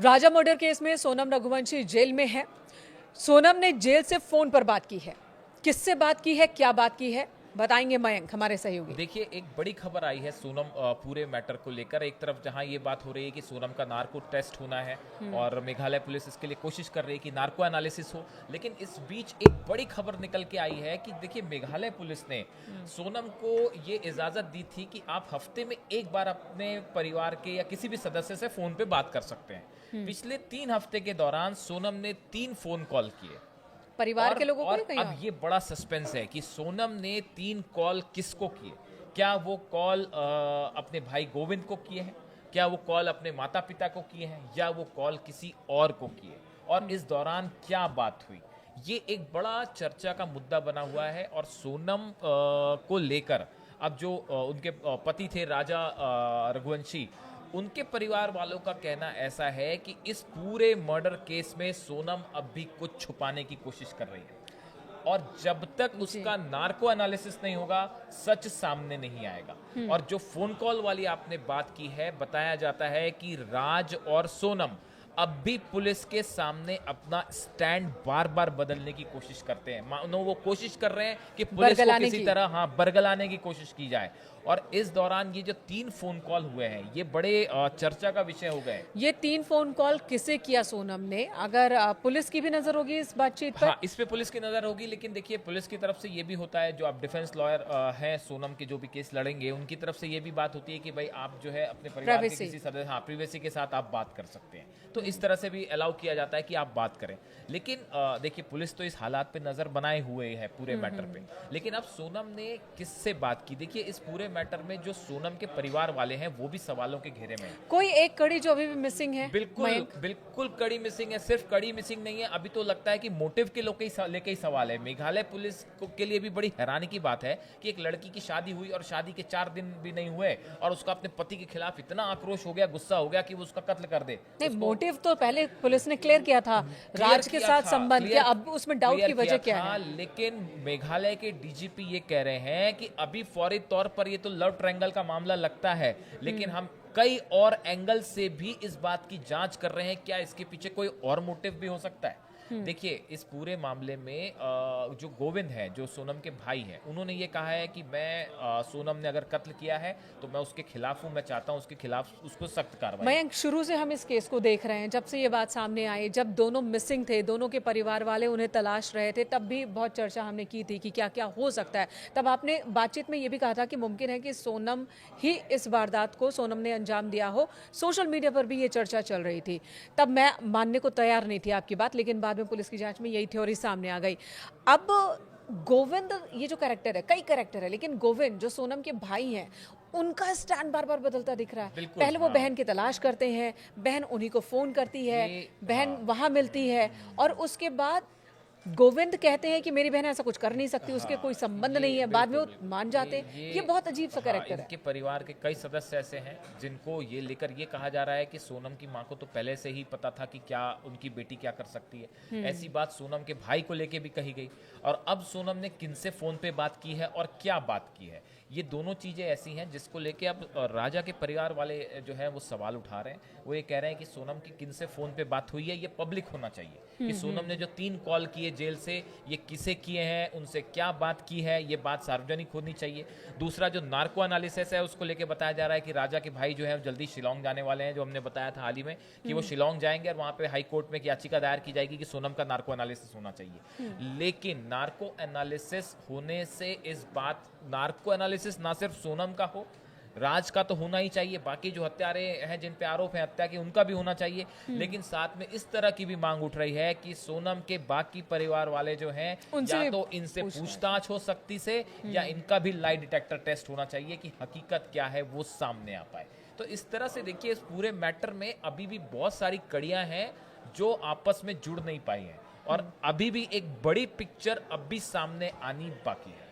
राजा murder case में Sonam Raghuvanshi jail में है। सोनम ने जेल से फोन पर बात की है। किससे बात की है, क्या बात की है, बताएंगे मयंक हमारे सहयोगी। देखिए, एक बड़ी खबर आई है सोनम पूरे मैटर को लेकर। एक तरफ जहां ये बात हो रही है कि सोनम का नार्को टेस्ट होना है और मेघालय पुलिस इसके लिए कोशिश कर रही है कि नार्को एनालिसिस हो, लेकिन इस बीच एक बड़ी खबर निकल के आई है कि देखिए, मेघालय पुलिस ने सोनम को ये इजाजत दी थी कि आप हफ्ते में एक बार अपने परिवार के या किसी भी सदस्य से फोन पे बात कर सकते हैं। पिछले 3 हफ्ते के दौरान सोनम ने 3 फोन कॉल किए परिवार के लोगों को और कहीं अब ये बड़ा सस्पेंस है कि सोनम ने 3 कॉल किसको किए। क्या वो कॉल अपने भाई गोविंद को किए हैं, क्या वो कॉल अपने माता पिता को किए हैं, या वो कॉल किसी और को किए, और इस दौरान क्या बात हुई, ये एक बड़ा चर्चा का मुद्दा बना हुआ है। और सोनम को लेकर अब जो उनके पति थे राजा रघुवंशी, उनके परिवार वालों का कहना ऐसा है कि इस पूरे मर्डर केस में सोनम अब भी कुछ छुपाने की कोशिश कर रही है, और जब तक उसका नार्को एनालिसिस नहीं होगा सच सामने नहीं आएगा। और जो फोन कॉल वाली आपने बात की है, बताया जाता है कि राज और सोनम अब भी पुलिस के सामने अपना स्टैंड बार बार बदलने की कोशिश करते हैं। मानो वो कोशिश कर रहे हैं कि पुलिस को किसी तरह बरगलाने की कोशिश की जाए। और इस दौरान ये जो 3 फोन कॉल हुए हैं, ये बड़े चर्चा का विषय हो गए। ये 3 फोन कॉल किसे किया सोनम ने? अगर पुलिस की भी नजर होगी इस बातचीत पर? हाँ, इस पे पुलिस की नजर होगी, लेकिन देखिए, पुलिस की तरफ से ये भी होता है, जो आप डिफेंस लॉयर हैं सोनम के, जो भी केस लड़ेंगे, उनकी तरफ से ये भी बात होती है कि भाई आप जो है अपने परिवार के किसी सदस्य, हाँ, प्रिवेसी के साथ आप बात कर सकते हैं। तो इस तरह से भी अलाउ किया जाता है कि आप बात करें। लेकिन देखिए, पुलिस तो इस हालात पे नजर बनाए हुए है पूरे मैटर पे। लेकिन अब सोनम ने किससे बात की? देखिए, इस पूरे मैटर में जो सोनम के परिवार वाले हैं वो भी सवालों के घेरे में है। कोई एक कड़ी जो अभी भी मिसिंग है। बिल्कुल कड़ी मिसिंग है। सिर्फ कड़ी मिसिंग नहीं है, अभी तो लगता है कि मोटिव के लेके ही सवाल है। मेघालय पुलिस के लिए भी बड़ी हैरानी की बात है कि एक लड़की की शादी हुई और शादी के 4 दिन भी नहीं हुए और उसका अपने पति के खिलाफ इतना आक्रोश हो गया, गुस्सा हो गया कि वो उसका कत्ल कर दे। नहीं, मोटिव तो पहले पुलिस ने क्लियर किया था, राज के साथ संबंध किया, अब उसमें डाउट की वजह क्या है? लेकिन मेघालय के डीजीपी ये कह रहे हैं कि अभी फौरी तौर पर ये तो लव ट्रायंगल का मामला लगता है, लेकिन हम कई और एंगल से भी इस बात की जांच कर रहे हैं, क्या इसके पीछे कोई और मोटिव भी हो सकता है। देखिए, इस पूरे मामले में जो गोविंद है, जो सोनम के भाई हैं, उन्होंने ये कहा है कि मैं सोनम ने अगर कत्ल किया है तो मैं उसके खिलाफ हूं, मैं चाहता हूं उसके खिलाफ उसको सख्त कार्रवाई। मयंक, शुरू से हम इस केस को देख रहे हैं, जब से ये बात सामने आई, जब दोनों मिसिंग थे, दोनों के परिवार वाले उन्हें तलाश रहे थे, तब भी बहुत चर्चा हमने की थी कि क्या क्या हो सकता है। तब आपने बातचीत में ये भी कहा था कि मुमकिन है कि सोनम ही इस वारदात को सोनम ने अंजाम दिया हो। सोशल मीडिया पर भी ये चर्चा चल रही थी। तब मैं मानने को तैयार नहीं थी आपकी बात, लेकिन बाद में पुलिस की जांच में यही थ्योरी सामने आ गई। अब गोविंद, ये जो कैरेक्टर है, कई कैरेक्टर है, लेकिन गोविंद जो सोनम के भाई हैं, उनका स्टैंड बार बार बदलता दिख रहा है। पहले वो बहन की तलाश करते हैं, बहन उन्हीं को फोन करती है, बहन वहां मिलती है, और उसके बाद गोविंद कहते हैं कि मेरी बहन ऐसा कुछ कर नहीं सकती, उसके कोई संबंध नहीं है, बाद में वो मान जाते हैं। ये बहुत अजीब सा कैरेक्टर है। इनके परिवार के कई सदस्य ऐसे हैं जिनको ये लेकर ये कहा जा रहा है कि सोनम की मां को तो पहले से ही पता था कि क्या उनकी बेटी क्या कर सकती है। ऐसी बात सोनम के भाई को लेके भी कही गई। और अब सोनम ने किनसे फोन पे बात की है और क्या बात की है, ये दोनों चीजें ऐसी हैं जिसको लेके अब राजा के परिवार वाले जो है वो सवाल उठा रहे हैं। वो ये कह रहे हैं कि सोनम की किनसे फोन पे बात हुई है, ये पब्लिक होना चाहिए कि सोनम ने जो 3 कॉल किए जेल से, ये किसे किए हैं, उनसे क्या बात की है, ये बात सार्वजनिक होनी चाहिए। दूसरा, जो नार्को एनालिसिस है उसको लेके बताया जा रहा है कि राजा के भाई जो है जल्दी शिलोंग जाने वाले हैं, जो हमने बताया था हाल ही में कि वो शिलोंग जाएंगे और वहां पे हाई कोर्ट में एक याचिका दायर की जाएगी कि सोनम का नार्को एनालिसिस होना चाहिए। लेकिन नार्को एनालिसिस होने से इस बात, नार्को एनालिसिस ना सिर्फ सोनम का हो, राज का तो होना ही चाहिए, बाकी जो हत्यारे हैं जिन पे आरोप है हत्या के, उनका भी होना चाहिए। लेकिन साथ में इस तरह की भी मांग उठ रही है कि सोनम के बाकी परिवार वाले जो हैं, या तो इनसे पूछताछ हो सख्ती से, या इनका भी लाई डिटेक्टर टेस्ट होना चाहिए कि हकीकत क्या है वो सामने आ पाए। तो इस तरह से देखिए, इस पूरे मैटर में अभी भी बहुत सारी कड़ियां हैं जो आपस में जुड़ नहीं पाई हैं, और अभी भी एक बड़ी पिक्चर अब भी सामने आनी बाकी है।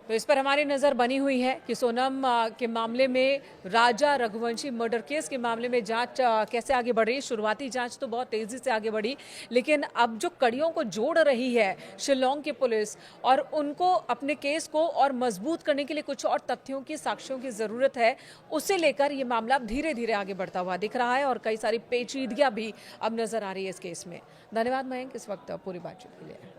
तो इस पर हमारी नज़र बनी हुई है कि सोनम के मामले में, राजा रघुवंशी मर्डर केस के मामले में जांच कैसे आगे बढ़ रही है। शुरुआती जांच तो बहुत तेज़ी से आगे बढ़ी, लेकिन अब जो कड़ियों को जोड़ रही है शिलोंग की पुलिस, और उनको अपने केस को और मजबूत करने के लिए कुछ और तथ्यों की, साक्ष्यों की ज़रूरत है, उसे लेकर ये मामला अब धीरे धीरे आगे बढ़ता हुआ दिख रहा है और कई सारी पेचीदगियाँ भी अब नज़र आ रही है इस केस में। धन्यवाद मयंक, इस वक्त पूरी बातचीत के लिए।